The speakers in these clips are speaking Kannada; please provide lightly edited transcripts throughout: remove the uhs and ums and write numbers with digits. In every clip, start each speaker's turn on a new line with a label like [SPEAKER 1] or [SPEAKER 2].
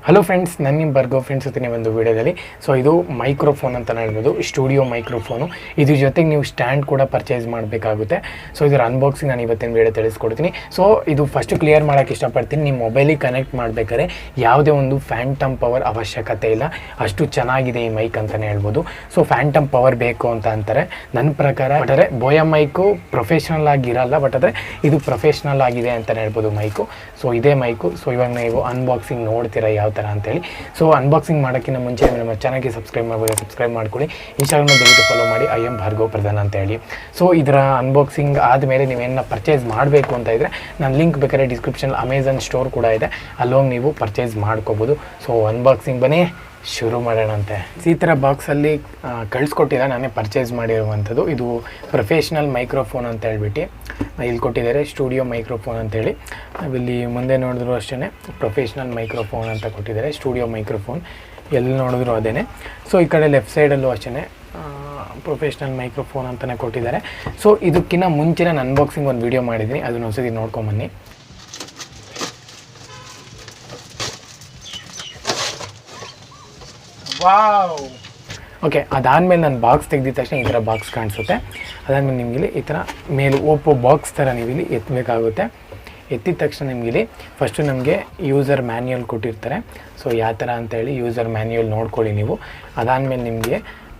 [SPEAKER 1] ಹಲೋ ಫ್ರೆಂಡ್ಸ್, ನಾನು ನಿಮ್ಮ ಭಾರ್ಗವ್ ಫ್ರೆಂಡ್ಸ್ ಜೊತೆ ಒಂದು ವೀಡಿಯೋದಲ್ಲಿ. ಸೊ ಇದು ಮೈಕ್ರೋಫೋನ್ ಅಂತ ಹೇಳ್ಬೋದು, ಸ್ಟುಡಿಯೋ ಮೈಕ್ರೋಫೋನು. ಇದ್ರ ಜೊತೆಗೆ ನೀವು ಸ್ಟ್ಯಾಂಡ್ ಕೂಡ ಪರ್ಚೇಸ್ ಮಾಡಬೇಕಾಗುತ್ತೆ. ಸೊ ಇದರ ಅನ್ಬಾಕ್ಸಿಂಗ್ ನಾನು ಇವತ್ತಿನ ವೀಡಿಯೋ ತಿಳಿಸ್ಕೊಡ್ತೀನಿ. ಸೊ ಇದು ಫಸ್ಟ್ ಕ್ಲಿಯರ್ ಮಾಡೋಕ್ಕೆ ಇಷ್ಟಪಡ್ತೀನಿ. ನಿಮ್ಮ ಮೊಬೈಲಿಗೆ ಕನೆಕ್ಟ್ ಮಾಡಬೇಕಾದ್ರೆ ಯಾವುದೇ ಒಂದು ಫ್ಯಾಂಟಮ್ ಪವರ್ ಅವಶ್ಯಕತೆ ಇಲ್ಲ, ಅಷ್ಟು ಚೆನ್ನಾಗಿದೆ ಈ ಮೈಕ್ ಅಂತಲೇ ಹೇಳ್ಬೋದು. ಸೊ ಫ್ಯಾಂಟಮ್ ಪವರ್ ಬೇಕು ಅಂತ ಅಂತಾರೆ. ನನ್ನ ಪ್ರಕಾರ ಆದರೆ ಬೋಯಾ ಮೈಕು ಪ್ರೊಫೆಷ್ನಲ್ ಆಗಿರಲ್ಲ, ಬಟ್ ಆದರೆ ಇದು ಪ್ರೊಫೆಷ್ನಲ್ ಆಗಿದೆ ಅಂತಲೇ ಹೇಳ್ಬೋದು ಮೈಕು. ಸೊ ಇದೇ ಮೈಕು. ಸೊ ಇವಾಗ ನೀವು ಅನ್ಬಾಕ್ಸಿಂಗ್ ನೋಡ್ತೀರಾ ಯಾವ ಥರ ಅಂತೇಳಿ. ಸೊ ಅನ್ಬಾಕ್ಸಿಂಗ್ ಮಾಡೋಕ್ಕಿಂತ ಮುಂಚೆ ನಮ್ಮ ಚಾನಲ್ಗೆ ಸಬ್ಸ್ಕ್ರೈಬ್ ಮಾಡ್ಬೋದು, ಸಬ್ಸ್ಕ್ರೈಬ್ ಮಾಡ್ಕೊಳ್ಳಿ. ಇನ್ಸ್ಟಾಗ್ರಾಮ್ ದಯವಿಟ್ಟು ಫಾಲೋ ಮಾಡಿ pbhargavpradhaan ಅಂತ ಹೇಳಿ. ಸೊ ಇದರ ಅನ್ಬಾಕ್ಸಿಂಗ್ ಆದಮೇಲೆ ನೀವೇನ ಪರ್ಚೇಸ್ ಮಾಡಬೇಕು ಅಂತ ಇದ್ದರೆ ನಾನು ಲಿಂಕ್ ಬೇಕಾದ್ರೆ ಡಿಸ್ಕ್ರಿಪ್ಷನ್ ಅಮೆಝಾನ್ ಸ್ಟೋರ್ ಕೂಡ ಇದೆ, ಅಲ್ಲೋಗಿ ನೀವು ಪರ್ಚೇಸ್ ಮಾಡ್ಕೋಬೋದು. ಸೊ ಅನ್ಬಾಕ್ಸಿಂಗ್ ಬನ್ನಿ ಶುರು ಮಾಡೋಣಂತೆ. ಈ ಥರ ಬಾಕ್ಸಲ್ಲಿ ಕಳಿಸ್ಕೊಟ್ಟಿಲ್ಲ, ನಾನೇ ಪರ್ಚೇಸ್ ಮಾಡಿರುವಂಥದ್ದು. ಇದು ಪ್ರೊಫೆಷ್ನಲ್ ಮೈಕ್ರೋಫೋನ್ ಅಂತ ಹೇಳ್ಬಿಟ್ಟು ಇಲ್ಲಿ ಕೊಟ್ಟಿದ್ದಾರೆ, ಸ್ಟುಡಿಯೋ ಮೈಕ್ರೋಫೋನ್ ಅಂತೇಳಿ. ನಾವಿಲ್ಲಿ ಮುಂದೆ ನೋಡಿದ್ರು ಅಷ್ಟೇ ಪ್ರೊಫೆಷ್ನಲ್ ಮೈಕ್ರೋಫೋನ್ ಅಂತ ಕೊಟ್ಟಿದ್ದಾರೆ, ಸ್ಟುಡಿಯೋ ಮೈಕ್ರೋಫೋನ್ ಎಲ್ಲಿ ನೋಡಿದ್ರು ಅದೇ. ಸೊ ಈ ಕಡೆ ಲೆಫ್ಟ್ ಸೈಡಲ್ಲೂ ಅಷ್ಟೇ ಪ್ರೊಫೆಷ್ನಲ್ ಮೈಕ್ರೋಫೋನ್ ಅಂತಲೇ ಕೊಟ್ಟಿದ್ದಾರೆ. ಸೊ ಇದಕ್ಕಿಂತ ಮುಂಚೆ ನಾನು ಅನ್ಬಾಕ್ಸಿಂಗ್ ಒಂದು ವೀಡಿಯೋ ಮಾಡಿದ್ದೀನಿ, ಅದನ್ನು ಒಂದ್ಸತಿ ನೋಡ್ಕೊಂಬನ್ನಿ. Wow, okay. ಅದಾದಮೇಲೆ ನಾನು ಬಾಕ್ಸ್ ತೆಗೆದಿದ ತಕ್ಷಣ ಈ ಥರ ಬಾಕ್ಸ್ ಕಾಣಿಸುತ್ತೆ. ಅದಾದಮೇಲೆ ನಿಮಗಿಲ್ಲಿ ಈ ಥರ ಮೇಲೆ ಓಪೋ ಬಾಕ್ಸ್ ಥರ ನೀವು ಇಲ್ಲಿ ಎತ್ತಬೇಕಾಗುತ್ತೆ. ಎತ್ತಿದ ತಕ್ಷಣ ನಿಮಗಿಲ್ಲಿ ಫಸ್ಟು ನಮಗೆ ಯೂಸರ್ ಮ್ಯಾನ್ಯುಯಲ್ ಕೊಟ್ಟಿರ್ತಾರೆ. ಸೊ ಯಾವ ಥರ ಅಂತೇಳಿ ಯೂಸರ್ ಮ್ಯಾನ್ಯುಯಲ್ ನೋಡ್ಕೊಳ್ಳಿ ನೀವು. ಅದಾದಮೇಲೆ ನಿಮಗೆ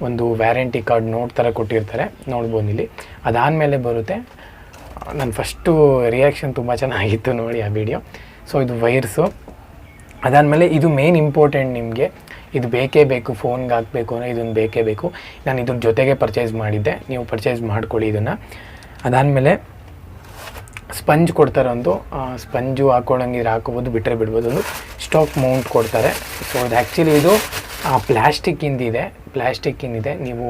[SPEAKER 1] ಒಂದು ವ್ಯಾರಂಟಿ ಕಾರ್ಡ್ ನೋಟ್ ಥರ ಕೊಟ್ಟಿರ್ತಾರೆ, ನೋಡ್ಬೋದು ಇಲ್ಲಿ. ಅದಾದಮೇಲೆ ಬರುತ್ತೆ ನನ್ನ ಫಸ್ಟು ರಿಯಾಕ್ಷನ್ ತುಂಬ ಚೆನ್ನಾಗಿತ್ತು ನೋಡಿ ಆ ವಿಡಿಯೋ. ಸೊ ಇದು ವೈರ್ಸು. ಅದಾದಮೇಲೆ ಇದು ಮೇನ್ ಇಂಪಾರ್ಟೆಂಟ್, ನಿಮಗೆ ಇದು ಬೇಕೇ ಬೇಕು, ಫೋನ್ಗೆ ಹಾಕಬೇಕು ಅಂದರೆ ಇದನ್ನು ಬೇಕೇ ಬೇಕು. ನಾನು ಇದ್ರ ಜೊತೆಗೆ ಪರ್ಚೇಸ್ ಮಾಡಿದ್ದೆ, ನೀವು ಪರ್ಚೇಸ್ ಮಾಡ್ಕೊಳ್ಳಿ ಇದನ್ನು. ಅದಾದಮೇಲೆ ಸ್ಪಂಜ್ ಕೊಡ್ತಾರೆ, ಒಂದು ಸ್ಪಂಜು ಹಾಕ್ಕೊಳ್ಳೋಂಗಿದ್ರೆ ಹಾಕೋಬೋದು, ಬಿಟ್ಟರೆ ಬಿಡ್ಬೋದು. ಒಂದು ಸ್ಟಾಕ್ ಮೌಂಟ್ ಕೊಡ್ತಾರೆ. ಸೊ ಇದು ಆ್ಯಕ್ಚುಲಿ ಇದು ಪ್ಲ್ಯಾಸ್ಟಿಕ್ಕಿಂದಿದೆ. ನೀವು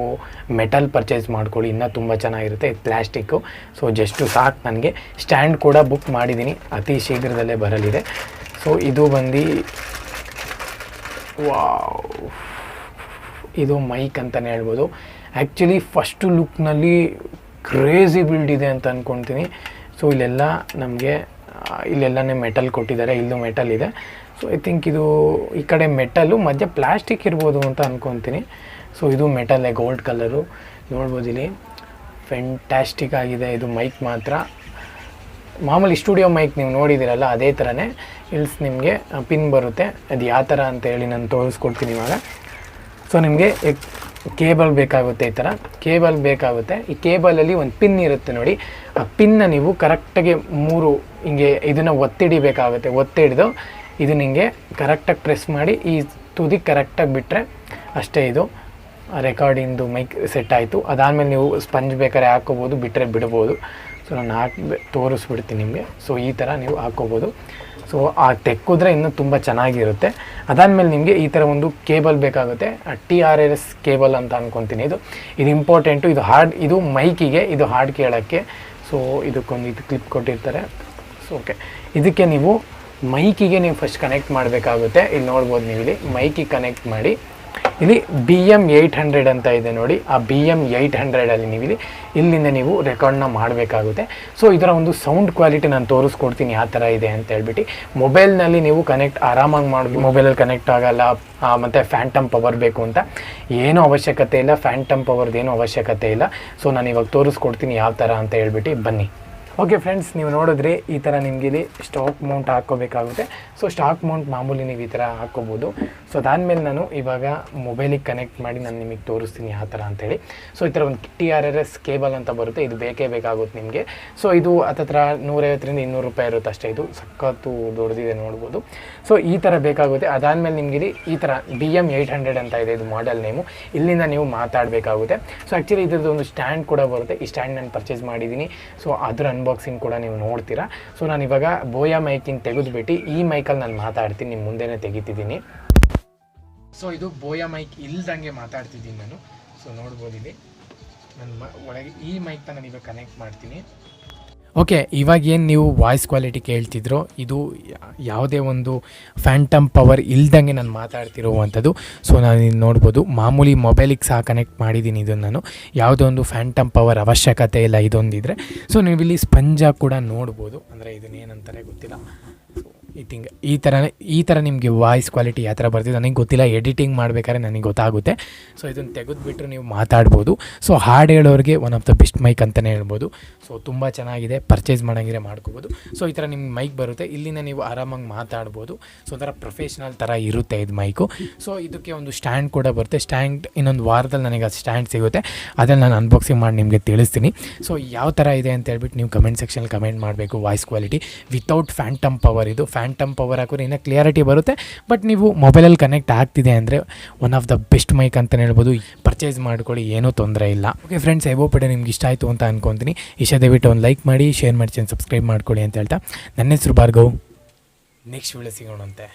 [SPEAKER 1] ಮೆಟಲ್ ಪರ್ಚೇಸ್ ಮಾಡ್ಕೊಳ್ಳಿ, ಇನ್ನೂ ತುಂಬ ಚೆನ್ನಾಗಿರುತ್ತೆ. ಇದು ಪ್ಲ್ಯಾಸ್ಟಿಕ್ಕು. ಸೊ ಜಸ್ಟು ಸಾಕು. ನನಗೆ ಸ್ಟ್ಯಾಂಡ್ ಕೂಡ ಬುಕ್ ಮಾಡಿದ್ದೀನಿ, ಅತಿ ಶೀಘ್ರದಲ್ಲೇ ಬರಲಿದೆ. ಸೊ ಇದು ಬಂದು ವಾವ್, ಇದು ಮೈಕ್ ಅಂತಲೇ ಹೇಳ್ಬೋದು. ಆ್ಯಕ್ಚುಲಿ ಫಸ್ಟು ಲುಕ್ನಲ್ಲಿ ಕ್ರೇಜಿ ಬಿಲ್ಡ್ ಇದೆ ಅಂತ ಅಂದ್ಕೊಳ್ತೀನಿ. ಸೊ ಇಲ್ಲೆಲ್ಲನೇ ಮೆಟಲ್ ಕೊಟ್ಟಿದ್ದಾರೆ, ಇಲ್ಲೂ ಮೆಟಲ್ ಇದೆ. ಸೊ ಐ ಥಿಂಕ್ ಇದು ಈ ಕಡೆ ಮೆಟಲು ಮಧ್ಯೆ ಪ್ಲ್ಯಾಸ್ಟಿಕ್ ಇರ್ಬೋದು ಅಂತ ಅಂದ್ಕೊತೀನಿ. ಸೊ ಇದು ಮೆಟಲ್ಲೇ, ಗೋಲ್ಡ್ ಕಲರು ನೋಡ್ಬೋದು ಇಲ್ಲಿ. ಫ್ಯಾಂಟಾಸ್ಟಿಕ್ ಆಗಿದೆ ಇದು ಮೈಕ್ ಮಾತ್ರ. ಮಾಮೂಲಿ ಸ್ಟುಡಿಯೋ ಮೈಕ್ ನೀವು ನೋಡಿದ್ದೀರಲ್ಲ, ಅದೇ ಥರನೇ ಇಲ್ಸ್ ನಿಮಗೆ ಪಿನ್ ಬರುತ್ತೆ. ಅದು ಯಾವ ಥರ ಅಂತೇಳಿ ನಾನು ತೋರಿಸ್ಕೊಡ್ತೀನಿ ಇವಾಗ. ಸೊ ನಿಮಗೆ ಕೇಬಲ್ ಬೇಕಾಗುತ್ತೆ, ಈ ಥರ ಕೇಬಲ್ ಬೇಕಾಗುತ್ತೆ. ಈ ಕೇಬಲಲ್ಲಿ ಒಂದು ಪಿನ್ ಇರುತ್ತೆ ನೋಡಿ, ಆ ಪಿನ್ನ ನೀವು ಕರೆಕ್ಟಾಗಿ ಹಿಂಗೆ ಇದನ್ನು ಒತ್ತಿಡಿಬೇಕಾಗುತ್ತೆ. ಒತ್ತಿಡಿದು ಇದು ನಿಮಗೆ ಕರೆಕ್ಟಾಗಿ ಪ್ರೆಸ್ ಮಾಡಿ ಈ ತುದಿ ಕರೆಕ್ಟಾಗಿ ಬಿಟ್ಟರೆ ಅಷ್ಟೇ, ಇದು ರೆಕಾರ್ಡಿಂದು ಮೈಕ್ ಸೆಟ್ ಆಯಿತು. ಅದಾದಮೇಲೆ ನೀವು ಸ್ಪಂಜ್ ಬೇಕಾದ್ರೆ ಹಾಕ್ಕೋಬೋದು, ಬಿಟ್ಟರೆ ಬಿಡ್ಬೋದು. ಸೊ ನಾನು ತೋರಿಸ್ಬಿಡ್ತೀನಿ ನಿಮಗೆ. ಸೊ ಈ ಥರ ನೀವು ಹಾಕ್ಕೋಬೋದು. ಸೊ ಆ ತೆಕ್ಕಿದ್ರೆ ಇನ್ನೂ ತುಂಬ ಚೆನ್ನಾಗಿರುತ್ತೆ. ಅದಾದಮೇಲೆ ನಿಮಗೆ ಈ ಥರ ಒಂದು ಕೇಬಲ್ ಬೇಕಾಗುತ್ತೆ, TRS ಕೇಬಲ್ ಅಂತ ಅಂದ್ಕೊತೀನಿ. ಇದು ಇಂಪಾರ್ಟೆಂಟು. ಇದು ಮೈಕಿಗೆ, ಇದು ಹಾಡು ಕೇಳೋಕ್ಕೆ. ಸೊ ಇದು ಕ್ಲಿಪ್ ಕೊಟ್ಟಿರ್ತಾರೆ. ಸೊ ಓಕೆ, ಇದಕ್ಕೆ ನೀವು ಮೈಕಿಗೆ ನೀವು ಫಸ್ಟ್ ಕನೆಕ್ಟ್ ಮಾಡಬೇಕಾಗುತ್ತೆ. ಇಲ್ಲಿ ನೋಡ್ಬೋದು ನೀವು, ಇಲ್ಲಿ ಮೈಕಿಗೆ ಕನೆಕ್ಟ್ ಮಾಡಿ. ಇಲ್ಲಿ BM800 ಅಂತ ಇದೆ ನೋಡಿ, ಆ BM800ಅಲ್ಲಿ ನೀವು ಇಲ್ಲಿಂದ ನೀವು ರೆಕಾರ್ಡ್ನ ಮಾಡಬೇಕಾಗುತ್ತೆ. ಸೊ ಇದರ ಒಂದು ಸೌಂಡ್ ಕ್ವಾಲಿಟಿ ನಾನು ತೋರಿಸ್ಕೊಡ್ತೀನಿ ಯಾವ ಥರ ಇದೆ ಅಂತ ಹೇಳ್ಬಿಟ್ಟು. ಮೊಬೈಲ್ನಲ್ಲಿ ನೀವು ಆರಾಮಾಗಿ ಮಾಡ್ಬೋದು, ಮೊಬೈಲಲ್ಲಿ ಕನೆಕ್ಟ್ ಆಗೋಲ್ಲ. ಮತ್ತು ಫ್ಯಾಂಟಮ್ ಪವರ್ ಬೇಕು ಅಂತ ಏನೂ ಅವಶ್ಯಕತೆ ಇಲ್ಲ, ಫ್ಯಾಂಟಮ್ ಪವರ್ದೇನೂ ಅವಶ್ಯಕತೆ ಇಲ್ಲ. ಸೊ ನಾನು ಇವಾಗ ತೋರಿಸ್ಕೊಡ್ತೀನಿ ಯಾವ ಥರ ಅಂತ ಹೇಳ್ಬಿಟ್ಟು. ಬನ್ನಿ. ಓಕೆ ಫ್ರೆಂಡ್ಸ್, ನೀವು ನೋಡಿದ್ರಿ ಈ ಥರ ನಿಮಗೆ ಇಲ್ಲಿ ಸ್ಟಾಕ್ ಮೌಂಟ್ ಹಾಕ್ಕೋಬೇಕಾಗುತ್ತೆ. ಸೊ ಸ್ಟಾಕ್ ಮೌಂಟ್ ಮಾಮೂಲಿ ನೀವು ಈ ಥರ ಹಾಕ್ಕೋಬೋದು. ಸೊ ಅದಾದಮೇಲೆ ನಾನು ಇವಾಗ ಮೊಬೈಲಿಗೆ ಕನೆಕ್ಟ್ ಮಾಡಿ ನಾನು ನಿಮಗೆ ತೋರಿಸ್ತೀನಿ ಯಾವ ಥರ ಅಂತೇಳಿ. ಸೊ ಈ ಥರ ಒಂದು TRS ಕೇಬಲ್ ಅಂತ ಬರುತ್ತೆ, ಇದು ಬೇಕೇ ಬೇಕಾಗುತ್ತೆ ನಿಮಗೆ. ಸೊ ಇದು ಹತ್ತತ್ರ 150ರಿಂದ 200 ರೂಪಾಯಿ ಇರುತ್ತೆ ಅಷ್ಟೇ. ಇದು ಸಖತ್ತು ದೊಡ್ಡದಿದೆ, ನೋಡ್ಬೋದು. ಸೊ ಈ ಥರ ಬೇಕಾಗುತ್ತೆ. ಅದಾದಮೇಲೆ ನಿಮಗೆ ಈ ಥರ BM800 ಅಂತ ಇದೆ, ಇದು ಮಾಡೆಲ್ ನೇಮು. ಇಲ್ಲಿಂದ ನೀವು ಮಾತಾಡಬೇಕಾಗುತ್ತೆ. ಸೊ ಆ್ಯಕ್ಚುಲಿ ಇದ್ರದ್ದು ಒಂದು ಸ್ಟ್ಯಾಂಡ್ ಕೂಡ ಬರುತ್ತೆ. ಈ ಸ್ಟ್ಯಾಂಡ್ ನಾನು ಪರ್ಚೇಸ್ ಮಾಡಿದ್ದೀನಿ. ಸೊ ಅದರ ಅನ್ಬಾಕ್ಸಿಂಗ್ ಕೂಡ ನೀವು ನೋಡ್ತೀರಾ. ಸೊ ನಾನು ಇವಾಗ ಬೋಯಾ ಮೈಕಿನ ತೆಗೆದುಬಿಟ್ಟು ಈ ಮೈಕಲ್ಲಿ ನಾನು ಮಾತಾಡ್ತೀನಿ, ನಿಮ್ಮ ಮುಂದೆನೇ ತೆಗಿತಿದ್ದೀನಿ. ಸೊ ಇದು ಬೋಯಾ ಮೈಕ್ ಇಲ್ದಂಗೆ ಮಾತಾಡ್ತಿದ್ದೀನಿ ನಾನು. ಸೊ ನೋಡ್ಬೋದು ಇಲ್ಲಿ ನನ್ನ ಒಳಗೆ ಈ ಮೈಕ್ನ ನಾನು ಇವಾಗ ಕನೆಕ್ಟ್ ಮಾಡ್ತೀನಿ. ಓಕೆ, ಇವಾಗ ಏನು ನೀವು ವಾಯ್ಸ್ ಕ್ವಾಲಿಟಿ ಕೇಳ್ತಿದ್ರೋ, ಇದು ಯಾವುದೇ ಒಂದು ಫ್ಯಾಂಟಮ್ ಪವರ್ ಇಲ್ದಂಗೆ ನಾನು ಮಾತಾಡ್ತಿರುವಂಥದ್ದು. ಸೊ ನಾನು ಇಲ್ಲಿ ನೋಡ್ಬೋದು, ಮಾಮೂಲಿ ಮೊಬೈಲಿಗೆ ಸಹ ಕನೆಕ್ಟ್ ಮಾಡಿದ್ದೀನಿ ಇದನ್ನು ನಾನು. ಯಾವುದೇ ಒಂದು ಫ್ಯಾಂಟಮ್ ಪವರ್ ಅವಶ್ಯಕತೆ ಇಲ್ಲ ಇದೊಂದಿದ್ರೆ. ಸೊ ನೀವು ಇಲ್ಲಿ ಸ್ಪಂಜಾಗಿ ಕೂಡ ನೋಡ್ಬೋದು, ಅಂದರೆ ಇದನ್ನೇನಂತಾರೆ ಗೊತ್ತಿಲ್ಲ. ಈ ಥರ ನಿಮಗೆ ವಾಯ್ಸ್ ಕ್ವಾಲಿಟಿ ಯಾವ ಥರ ಬರ್ತಿದೆ ನನಗೆ ಗೊತ್ತಿಲ್ಲ, ಎಡಿಟಿಂಗ್ ಮಾಡಬೇಕಾದ್ರೆ ನನಗೆ ಗೊತ್ತಾಗುತ್ತೆ. ಸೊ ಇದನ್ನು ತೆಗೆದುಬಿಟ್ಟು ನೀವು ಮಾತಾಡ್ಬೋದು. ಸೊ ಹಾಡು ಹೇಳೋರಿಗೆ one of the best mic ಅಂತಲೇ ಹೇಳ್ಬೋದು. ಸೊ ತುಂಬ ಚೆನ್ನಾಗಿದೆ, ಪರ್ಚೇಸ್ ಮಾಡೋಂಗಿದ್ರೆ ಮಾಡ್ಕೋಬೋದು. ಸೊ ಈ ಥರ ನಿಮ್ಗೆ ಮೈಕ್ ಬರುತ್ತೆ, ಇಲ್ಲಿಂದ ನೀವು ಆರಾಮಾಗಿ ಮಾತಾಡ್ಬೋದು. ಸೊ ಒಂಥರ ಪ್ರೊಫೆಷ್ನಲ್ ಥರ ಇರುತ್ತೆ ಇದು ಮೈಕು. ಸೊ ಇದಕ್ಕೆ ಒಂದು ಸ್ಟ್ಯಾಂಡ್ ಕೂಡ ಬರುತ್ತೆ. ಸ್ಟ್ಯಾಂಡ್ ಇನ್ನೊಂದು ವಾರದಲ್ಲಿ ನನಗೆ ಅದು ಸ್ಟ್ಯಾಂಡ್ ಸಿಗುತ್ತೆ, ಅದನ್ನು ನಾನು ಅನ್ಬಾಕ್ಸಿಂಗ್ ಮಾಡಿ ನಿಮಗೆ ತಿಳಿಸ್ತೀನಿ. ಸೊ ಯಾವ ಥರ ಇದೆ ಅಂತ ಹೇಳ್ಬಿಟ್ಟು ನೀವು ಕಮೆಂಟ್ ಸೆಕ್ಷನಲ್ಲಿ ಕಮೆಂಟ್ ಮಾಡಬೇಕು. Voice quality without Phantom power, ಇದು ಫ್ಯಾಂಟಮ್ ಪವರ್ ಹಾಕಿದ್ರೆ ಇನ್ನೂ ಕ್ಲಿಯರಿಟಿ ಬರುತ್ತೆ. ಬಟ್ ನೀವು ಮೊಬೈಲಲ್ಲಿ ಕನೆಕ್ಟ್ ಆಗ್ತಿದೆ ಅಂದರೆ one of the best mic ಅಂತಲೇ ಹೇಳ್ಬೋದು. ಪರ್ಚೇಸ್ ಮಾಡ್ಕೊಳ್ಳಿ, ಏನೂ ತೊಂದರೆ ಇಲ್ಲ. ಓಕೆ ಫ್ರೆಂಡ್ಸ್, ಐ ನಿಮ್ಗೆ ಇಷ್ಟ ಆಯಿತು ಅಂತ ಅನ್ಕೊತೀನಿ. ಇಷ್ಟ ದಯವಿಟ್ಟು ಒಂದು ಲೈಕ್ ಮಾಡಿ, ಶೇರ್ ಮಾಡಿ, ಸಬ್ಸ್ಕ್ರೈಬ್ ಮಾಡ್ಕೊಳ್ಳಿ ಅಂತ ಹೇಳ್ತಾ ನನ್ನ ಹೆಸರು ಭಾರ್ಗವ್. Next video ಸಿಗೋಣಂತೆ.